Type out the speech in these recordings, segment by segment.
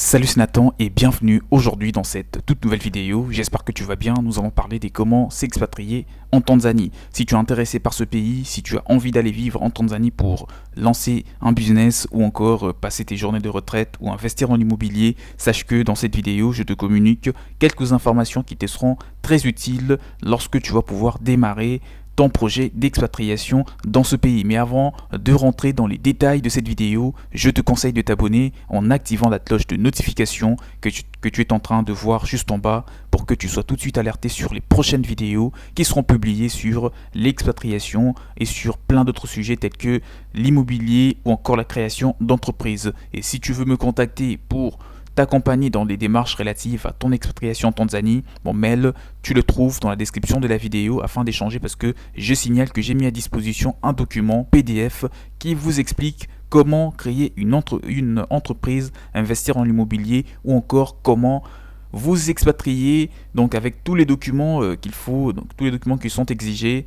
Salut, c'est Nathan et bienvenue aujourd'hui dans cette toute nouvelle vidéo. J'espère que tu vas bien. Nous allons parler des comment s'expatrier en Tanzanie. Si tu es intéressé par ce pays, si tu as envie d'aller vivre en Tanzanie pour lancer un business ou encore passer tes journées de retraite ou investir dans l'immobilier, sache que dans cette vidéo, je te communique quelques informations qui te seront très utiles lorsque tu vas pouvoir démarrer ton projet d'expatriation dans ce pays. Mais avant de rentrer dans les détails de cette vidéo, je te conseille de t'abonner en activant la cloche de notification que tu es en train de voir juste en bas pour que tu sois tout de suite alerté sur les prochaines vidéos qui seront publiées sur l'expatriation et sur plein d'autres sujets tels que l'immobilier ou encore la création d'entreprises. Et si tu veux me contacter pour t'accompagner dans les démarches relatives à ton expatriation en Tanzanie, mon mail, tu le trouves dans la description de la vidéo afin d'échanger parce que je signale que j'ai mis à disposition un document PDF qui vous explique comment créer une entreprise, investir en l'immobilier ou encore comment vous expatrier donc avec tous les documents qu'il faut, donc tous les documents qui sont exigés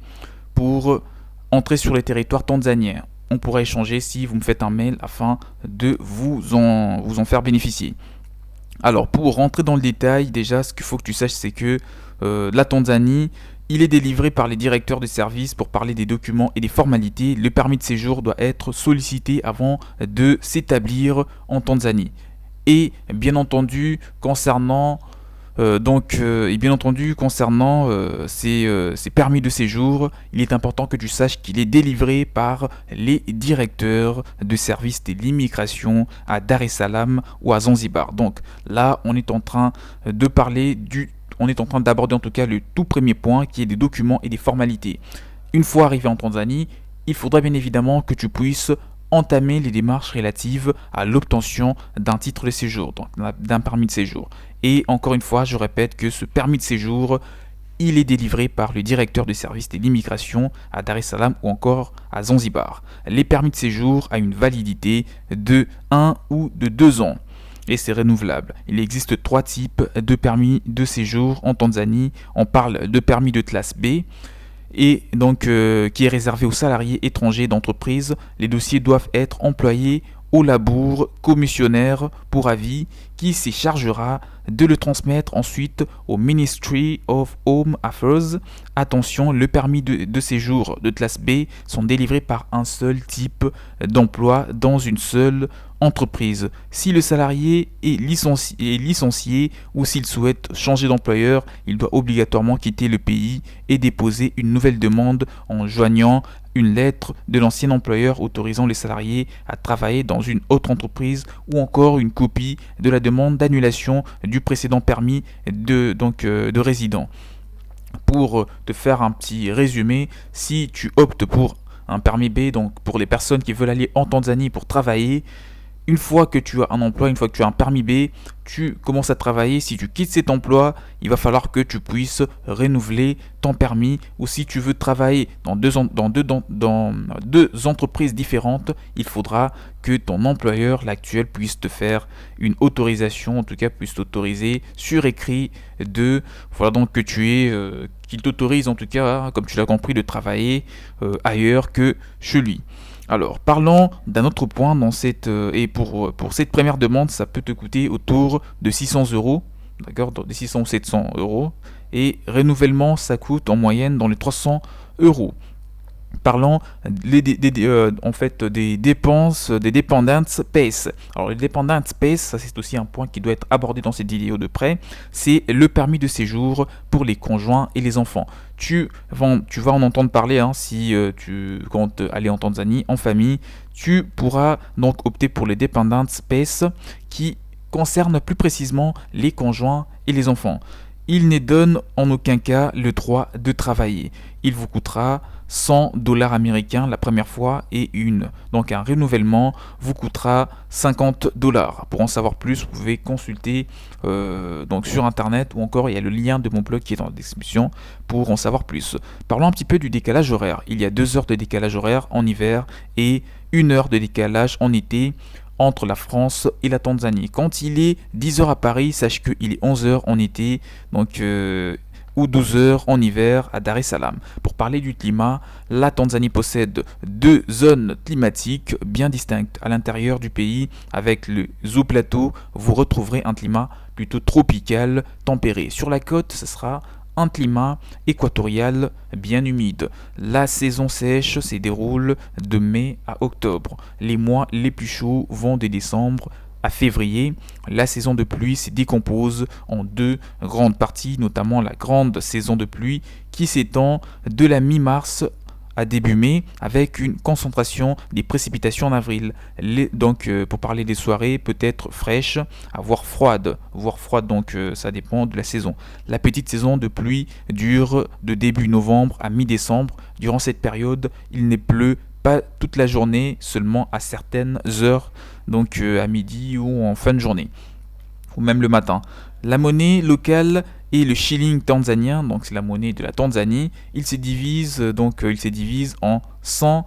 pour entrer sur les territoires tanzaniens. On pourra échanger si vous me faites un mail afin de vous en faire bénéficier. Alors, pour rentrer dans le détail, déjà, ce qu'il faut que tu saches, c'est que la Tanzanie, il est délivré par les directeurs de services pour parler des documents et des formalités. Le permis de séjour doit être sollicité avant de s'établir en Tanzanie. Et bien entendu, concernant ces permis de séjour, il est important que tu saches qu'il est délivré par les directeurs de services de l'immigration à Dar es Salaam ou à Zanzibar. Donc là, on est en train d'aborder en tout cas le tout premier point qui est des documents et des formalités. Une fois arrivé en Tanzanie, il faudra bien évidemment que tu puisses entamer les démarches relatives à l'obtention d'un titre de séjour, donc d'un permis de séjour. Et encore une fois, je répète que ce permis de séjour, il est délivré par le directeur de service de l'immigration à Dar es Salaam ou encore à Zanzibar. Les permis de séjour ont une validité de 1 ou de 2 ans. Et c'est renouvelable. Il existe 3 types de permis de séjour en Tanzanie. On parle de permis de classe B, et donc qui est réservé aux salariés étrangers d'entreprise. Les dossiers doivent être employés au labour commissionnaire pour avis qui se chargera de le transmettre ensuite au Ministry of Home Affairs. Attention, le permis de séjour de classe B sont délivrés par un seul type d'emploi dans une seule entreprise. Si le salarié est licencié ou s'il souhaite changer d'employeur, il doit obligatoirement quitter le pays et déposer une nouvelle demande en joignant une lettre de l'ancien employeur autorisant les salariés à travailler dans une autre entreprise ou encore une copie de la demande d'annulation du précédent permis de résident. Pour te faire un petit résumé, si tu optes pour un permis B, donc pour les personnes qui veulent aller en Tanzanie pour travailler, une fois que tu as un emploi, une fois que tu as un permis B, tu commences à travailler. Si tu quittes cet emploi, il va falloir que tu puisses renouveler ton permis. Ou si tu veux travailler dans deux entreprises différentes, il faudra que ton employeur, l'actuel, puisse te faire une autorisation, en tout cas puisse t'autoriser sur écrit qu'il t'autorise en tout cas, comme tu l'as compris, de travailler ailleurs que chez lui. Alors, parlons d'un autre point et pour cette première demande, ça peut te coûter autour de 600 euros, d'accord, de 600 ou 700 euros, et renouvellement, ça coûte en moyenne dans les 300 euros. Parlons des dépenses, des dependent space. Alors les dependent space, ça c'est aussi un point qui doit être abordé dans cette vidéo de près, c'est le permis de séjour pour les conjoints et les enfants. Tu vas en entendre parler si tu comptes aller en Tanzanie en famille. Tu pourras donc opter pour les dependent space qui concernent plus précisément les conjoints et les enfants. Il ne donne en aucun cas le droit de travailler. Il vous coûtera 100 dollars américains la première fois et donc un renouvellement vous coûtera 50 dollars. Pour en savoir plus, vous pouvez consulter donc sur internet ou encore il y a le lien de mon blog qui est dans la description pour en savoir plus. Parlons un petit peu du décalage horaire. Il y a 2 heures de décalage horaire en hiver et 1 heure de décalage en été entre la France et la Tanzanie. Quand il est 10h à Paris, sache qu'il est 11h en été. Donc ou 12 heures en hiver à Dar es Salaam. Pour parler du climat, la Tanzanie possède deux zones climatiques bien distinctes. À l'intérieur du pays, avec le zoo-plateau, vous retrouverez un climat plutôt tropical, tempéré. Sur la côte, ce sera un climat équatorial bien humide. La saison sèche se déroule de mai à octobre. Les mois les plus chauds vont de décembre à février. La saison de pluie se décompose en deux grandes parties, notamment la grande saison de pluie qui s'étend de la mi-mars à début mai avec une concentration des précipitations en avril. Donc pour parler des soirées, peut-être fraîches, voire froides, donc ça dépend de la saison. La petite saison de pluie dure de début novembre à mi-décembre. Durant cette période, il ne pleut pas toute la journée, seulement à certaines heures, donc à midi ou en fin de journée, ou même le matin. La monnaie locale est le shilling tanzanien, donc c'est la monnaie de la Tanzanie. Il se divise en 100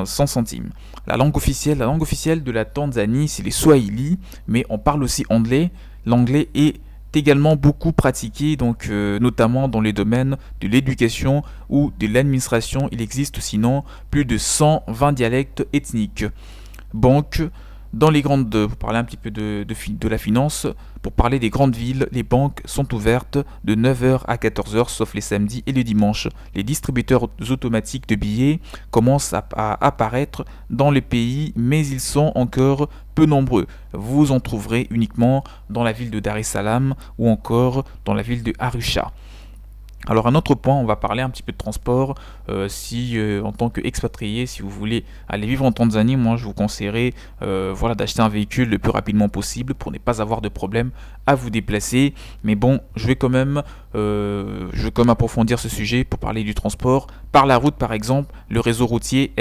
centimes. La langue officielle de la Tanzanie, c'est les Swahili, mais on parle aussi anglais. L'anglais est également beaucoup pratiqué, donc notamment dans les domaines de l'éducation ou de l'administration. Il existe sinon plus de 120 dialectes ethniques. Banque, dans les grandes, pour parler un petit peu de la finance, pour parler des grandes villes, les banques sont ouvertes de 9 heures à 14 heures, sauf les samedis et les dimanches. Les distributeurs automatiques de billets commencent à apparaître dans le pays, mais ils sont encore peu nombreux. Vous en trouverez uniquement dans la ville de Dar es Salaam ou encore dans la ville de Arusha. Alors un autre point, on va parler un petit peu de transport. En tant qu'expatrié, si vous voulez aller vivre en Tanzanie, moi je vous conseillerais d'acheter un véhicule le plus rapidement possible pour ne pas avoir de problème à vous déplacer. Mais bon, je vais quand même approfondir ce sujet pour parler du transport. Par la route par exemple, le réseau routier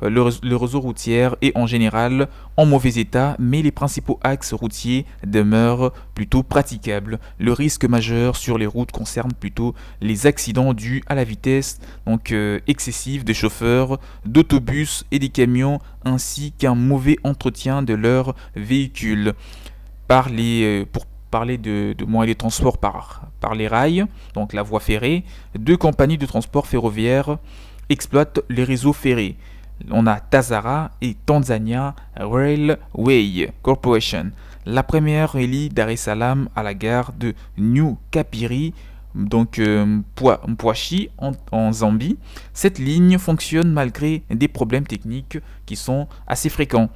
le réseau routier est en général en mauvais état, mais les principaux axes routiers demeurent plutôt praticables. Le risque majeur sur les routes concerne plutôt les accidents dus à la vitesse excessive des chauffeurs d'autobus et des camions, ainsi qu'un mauvais entretien de leurs véhicules. Pour parler de moyens de transport par les rails, donc la voie ferrée, deux compagnies de transport ferroviaire exploitent les réseaux ferrés. On a Tazara et Tanzania Railway Corporation. La première relie Dar es Salaam à la gare de New Kapiri, donc Mpwashi en Zambie. Cette ligne fonctionne malgré des problèmes techniques qui sont assez fréquents,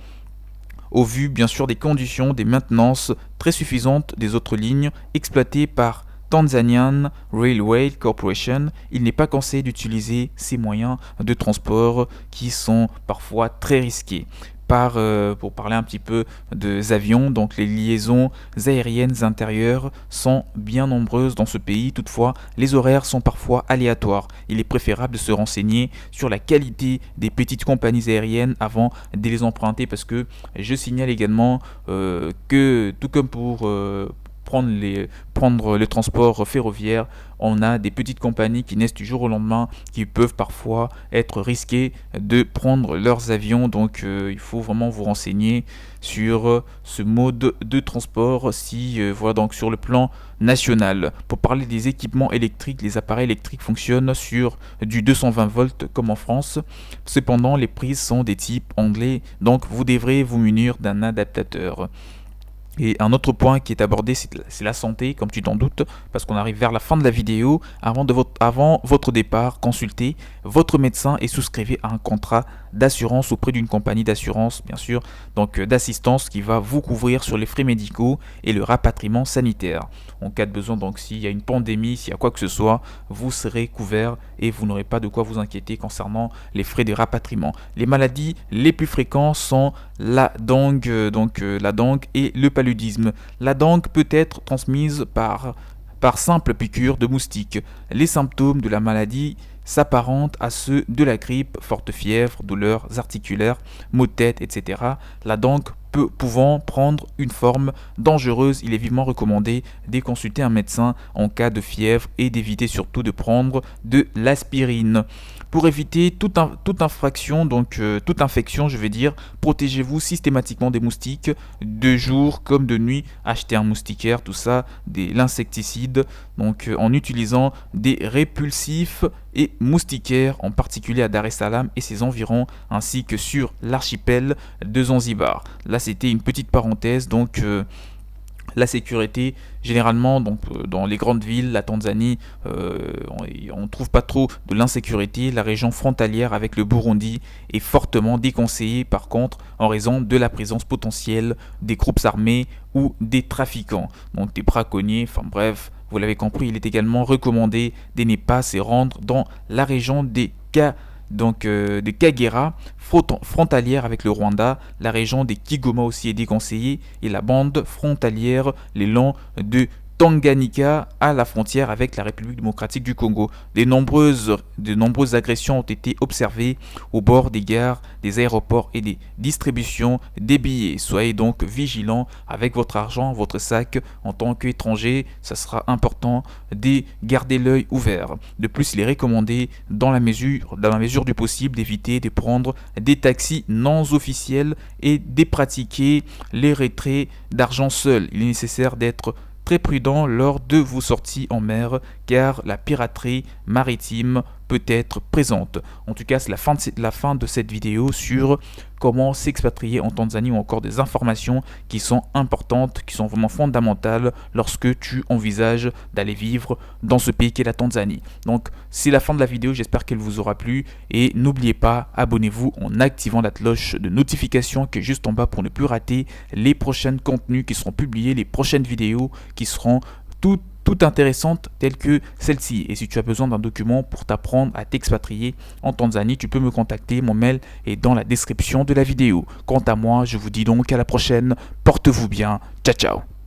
au vu bien sûr des conditions des maintenances très suffisantes des autres lignes exploitées par Tanzanian Railway Corporation. Il n'est pas conseillé d'utiliser ces moyens de transport qui sont parfois très risqués. Pour parler un petit peu des avions, donc les liaisons aériennes intérieures sont bien nombreuses dans ce pays. Toutefois, les horaires sont parfois aléatoires. Il est préférable de se renseigner sur la qualité des petites compagnies aériennes avant de les emprunter, parce que je signale également que tout comme pour prendre le transport ferroviaire, on a des petites compagnies qui naissent du jour au lendemain, qui peuvent parfois être risquées de prendre leurs avions. Donc il faut vraiment vous renseigner sur ce mode de transport donc sur le plan national. Pour parler des équipements électriques, les appareils électriques fonctionnent sur du 220 volts comme en France. Cependant, les prises sont des types anglais, donc vous devrez vous munir d'un adaptateur. Et un autre point qui est abordé, c'est la santé, comme tu t'en doutes, parce qu'on arrive vers la fin de la vidéo. Avant votre départ, consultez votre médecin et souscrivez à un contrat d'assurance auprès d'une compagnie d'assurance, bien sûr, donc d'assistance qui va vous couvrir sur les frais médicaux et le rapatriement sanitaire. En cas de besoin, donc s'il y a une pandémie, s'il y a quoi que ce soit, vous serez couvert et vous n'aurez pas de quoi vous inquiéter concernant les frais de rapatriement. Les maladies les plus fréquentes sont la dengue, et le paludisme. La dengue peut être transmise par simple piqûre de moustique. Les symptômes de la maladie s'apparentent à ceux de la grippe: forte fièvre, douleurs articulaires, maux de tête, etc. La dengue pouvant prendre une forme dangereuse. Il est vivement recommandé de consulter un médecin en cas de fièvre et d'éviter surtout de prendre de l'aspirine. Pour éviter toute infraction, donc toute infection, je vais dire, protégez-vous systématiquement des moustiques de jour comme de nuit. Achetez un moustiquaire, tout ça, l'insecticide, donc en utilisant des répulsifs et moustiquaires, en particulier à Dar es Salaam et ses environs, ainsi que sur l'archipel de Zanzibar. Là, c'était une petite parenthèse, donc la sécurité, généralement, donc, dans les grandes villes, la Tanzanie, on ne trouve pas trop de l'insécurité. La région frontalière avec le Burundi est fortement déconseillée, par contre, en raison de la présence potentielle des groupes armés ou des trafiquants, donc des braconniers, enfin bref, vous l'avez compris. Il est également recommandé de ne pas se rendre dans la région des des Kagera, frontalière avec le Rwanda. La région des Kigoma aussi est déconseillée, et la bande frontalière les longs de Tanganyika à la frontière avec la République démocratique du Congo. De nombreuses agressions ont été observées au bord des gares, des aéroports et des distributions des billets. Soyez donc vigilants avec votre argent, votre sac. En tant qu'étranger, ça sera important de garder l'œil ouvert. De plus, il est recommandé, dans la mesure du possible, d'éviter de prendre des taxis non officiels et de pratiquer les retraits d'argent seul. Il est nécessaire d'être très prudent lors de vos sorties en mer, car la piraterie maritime peut être présente. En tout cas, c'est la fin de cette vidéo sur comment s'expatrier en Tanzanie, ou encore des informations qui sont importantes, qui sont vraiment fondamentales lorsque tu envisages d'aller vivre dans ce pays qu'est la Tanzanie. Donc, c'est la fin de la vidéo, j'espère qu'elle vous aura plu, et n'oubliez pas, abonnez-vous en activant la cloche de notification qui est juste en bas pour ne plus rater les prochains contenus qui seront publiés, les prochaines vidéos qui seront toutes intéressantes telles que celle-ci. Et si tu as besoin d'un document pour t'apprendre à t'expatrier en Tanzanie, tu peux me contacter, mon mail est dans la description de la vidéo. Quant à moi, je vous dis donc à la prochaine, portez-vous bien, ciao ciao.